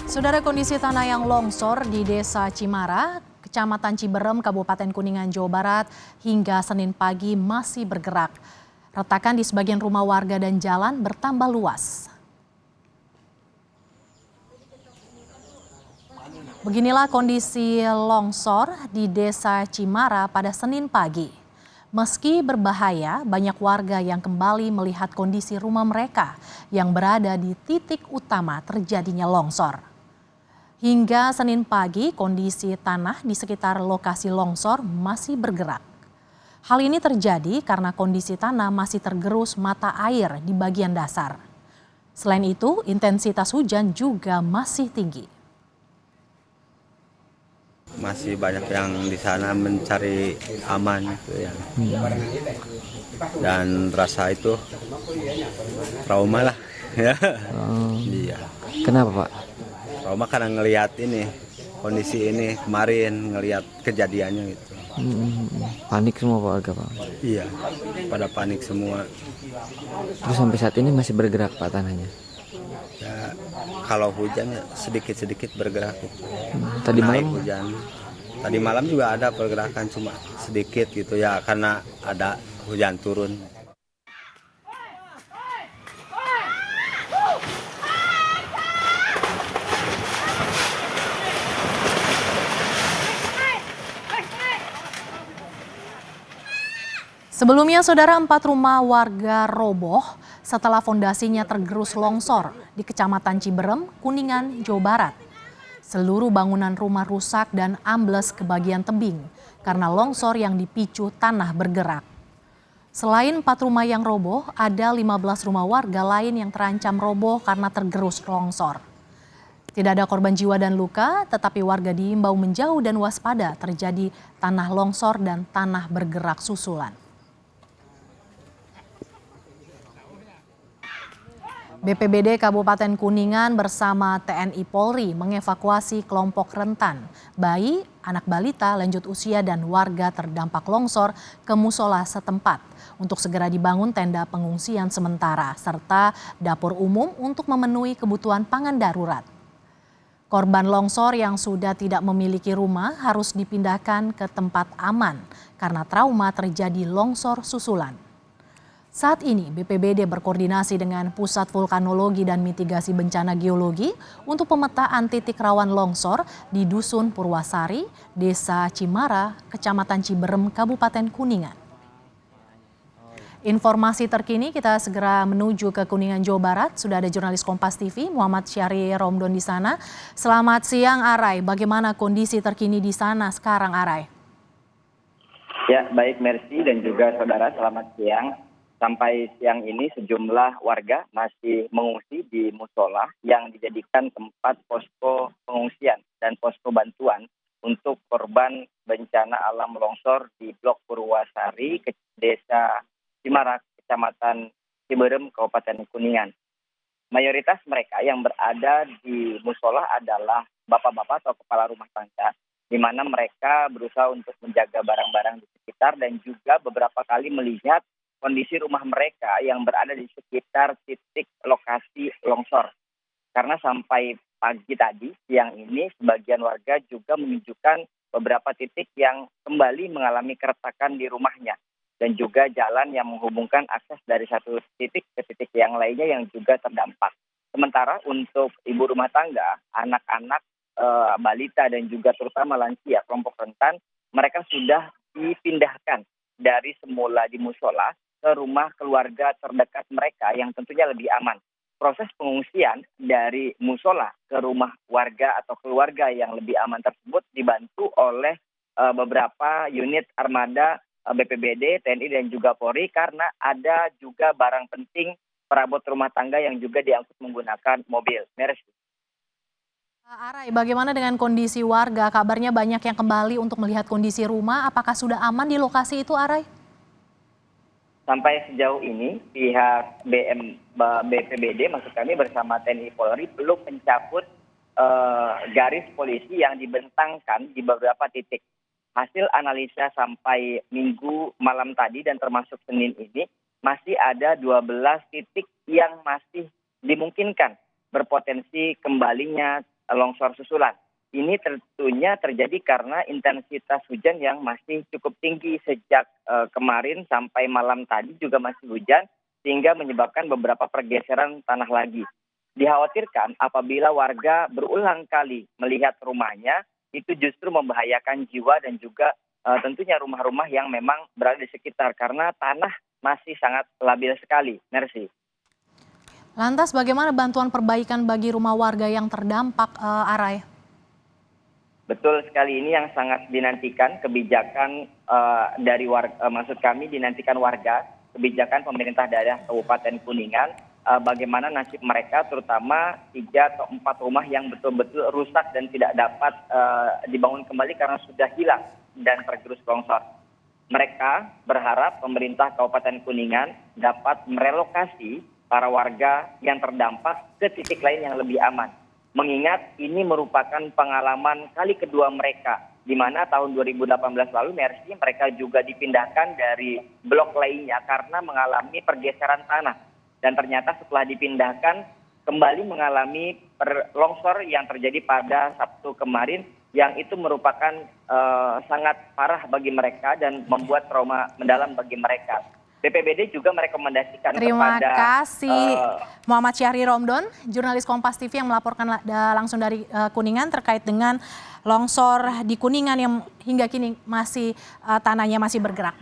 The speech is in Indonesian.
Saudara, kondisi tanah yang longsor di Desa Cimara, Kecamatan Ciberem, Kabupaten Kuningan, Jawa Barat hingga Senin pagi masih bergerak. Retakan di sebagian rumah warga dan jalan bertambah luas. Beginilah kondisi longsor di Desa Cimara pada Senin pagi. Meski berbahaya, banyak warga yang kembali melihat kondisi rumah mereka yang berada di titik utama terjadinya longsor. Hingga Senin pagi, kondisi tanah di sekitar lokasi longsor masih bergerak. Hal ini terjadi karena kondisi tanah masih tergerus mata air di bagian dasar. Selain itu, intensitas hujan juga masih tinggi. Masih banyak yang di sana mencari aman gitu ya. Dan rasa itu trauma lah ya. Iya. Kenapa, Pak? Trauma karena ngelihat ini kondisi ini kemarin ngelihat kejadiannya gitu. Panik semua warga, Pak. Iya. Pada panik semua. Terus sampai saat ini masih bergerak, Pak, tanahnya? Ya, kalau hujan ya sedikit-sedikit bergerak gitu. Tadi Naik malam hujan. Tadi malam juga ada pergerakan cuma sedikit gitu ya karena ada hujan turun. Sebelumnya, saudara, 4 rumah warga roboh setelah fondasinya tergerus longsor di Kecamatan Ciberem, Kuningan, Jawa Barat. Seluruh bangunan rumah rusak dan ambles ke bagian tebing karena longsor yang dipicu tanah bergerak. Selain 4 rumah yang roboh, ada 15 rumah warga lain yang terancam roboh karena tergerus longsor. Tidak ada korban jiwa dan luka, tetapi warga diimbau menjauh dan waspada terjadi tanah longsor dan tanah bergerak susulan. BPBD Kabupaten Kuningan bersama TNI Polri mengevakuasi kelompok rentan, bayi, anak balita, lanjut usia, dan warga terdampak longsor ke musola setempat untuk segera dibangun tenda pengungsian sementara serta dapur umum untuk memenuhi kebutuhan pangan darurat. Korban longsor yang sudah tidak memiliki rumah harus dipindahkan ke tempat aman karena trauma terjadi longsor susulan. Saat ini BPBD berkoordinasi dengan Pusat Vulkanologi dan Mitigasi Bencana Geologi untuk pemetaan titik rawan longsor di Dusun Purwasari, Desa Cimara, Kecamatan Ciberem, Kabupaten Kuningan. Informasi terkini kita segera menuju ke Kuningan, Jawa Barat. Sudah ada jurnalis Kompas TV Muhammad Syahri Romdon di sana. Selamat siang, Arai. Bagaimana kondisi terkini di sana sekarang, Arai? Ya, baik, Mercy dan juga saudara, selamat siang. Sampai siang ini sejumlah warga masih mengungsi di musola yang dijadikan tempat posko pengungsian dan posko bantuan untuk korban bencana alam longsor di Blok Purwasari, Desa Cimara, Kecamatan Ciberem, Kabupaten Kuningan. Mayoritas mereka yang berada di musola adalah bapak-bapak atau kepala rumah tangga, di mana mereka berusaha untuk menjaga barang-barang di sekitar dan juga beberapa kali melihat kondisi rumah mereka yang berada di sekitar titik lokasi longsor. Karena sampai pagi tadi, siang ini, sebagian warga juga menunjukkan beberapa titik yang kembali mengalami keretakan di rumahnya. Dan juga jalan yang menghubungkan akses dari satu titik ke titik yang lainnya yang juga terdampak. Sementara untuk ibu rumah tangga, anak-anak, balita dan juga terutama lansia, kelompok rentan, mereka sudah dipindahkan dari semula di musola ke rumah keluarga terdekat mereka yang tentunya lebih aman. Proses pengungsian dari musola ke rumah warga atau keluarga yang lebih aman tersebut dibantu oleh beberapa unit armada BPBD, TNI dan juga Polri karena ada juga barang penting perabot rumah tangga yang juga diangkut menggunakan mobil. Mercy. Arai, bagaimana dengan kondisi warga? Kabarnya banyak yang kembali untuk melihat kondisi rumah. Apakah sudah aman di lokasi itu, Arai? Sampai sejauh ini pihak BPBD maksud kami bersama TNI Polri belum mencabut garis polisi yang dibentangkan di beberapa titik. Hasil analisa sampai Minggu malam tadi dan termasuk Senin ini masih ada 12 titik yang masih dimungkinkan berpotensi kembalinya longsor susulan. Ini tentunya terjadi karena intensitas hujan yang masih cukup tinggi sejak kemarin sampai malam tadi juga masih hujan sehingga menyebabkan beberapa pergeseran tanah lagi. Dikhawatirkan apabila warga berulang kali melihat rumahnya itu justru membahayakan jiwa dan juga tentunya rumah-rumah yang memang berada di sekitar karena tanah masih sangat labil sekali. Mercy. Lantas bagaimana bantuan perbaikan bagi rumah warga yang terdampak, Arai? Betul sekali, ini yang sangat dinantikan kebijakan dari warga, maksud kami dinantikan warga, kebijakan pemerintah daerah Kabupaten Kuningan, bagaimana nasib mereka terutama 3 atau 4 rumah yang betul-betul rusak dan tidak dapat dibangun kembali karena sudah hilang dan tergerus longsor. Mereka berharap pemerintah Kabupaten Kuningan dapat merelokasi para warga yang terdampak ke titik lain yang lebih aman. Mengingat ini merupakan pengalaman kali kedua mereka, di mana tahun 2018 lalu Mercy mereka juga dipindahkan dari blok lainnya karena mengalami pergeseran tanah. Dan ternyata setelah dipindahkan kembali mengalami longsor yang terjadi pada Sabtu kemarin, yang itu merupakan sangat parah bagi mereka dan membuat trauma mendalam bagi mereka. BPBD juga merekomendasikan Terima kepada kasih Muhammad Syahri Romdon, jurnalis Kompas TV yang melaporkan langsung dari Kuningan terkait dengan longsor di Kuningan yang hingga kini masih tanahnya masih bergerak.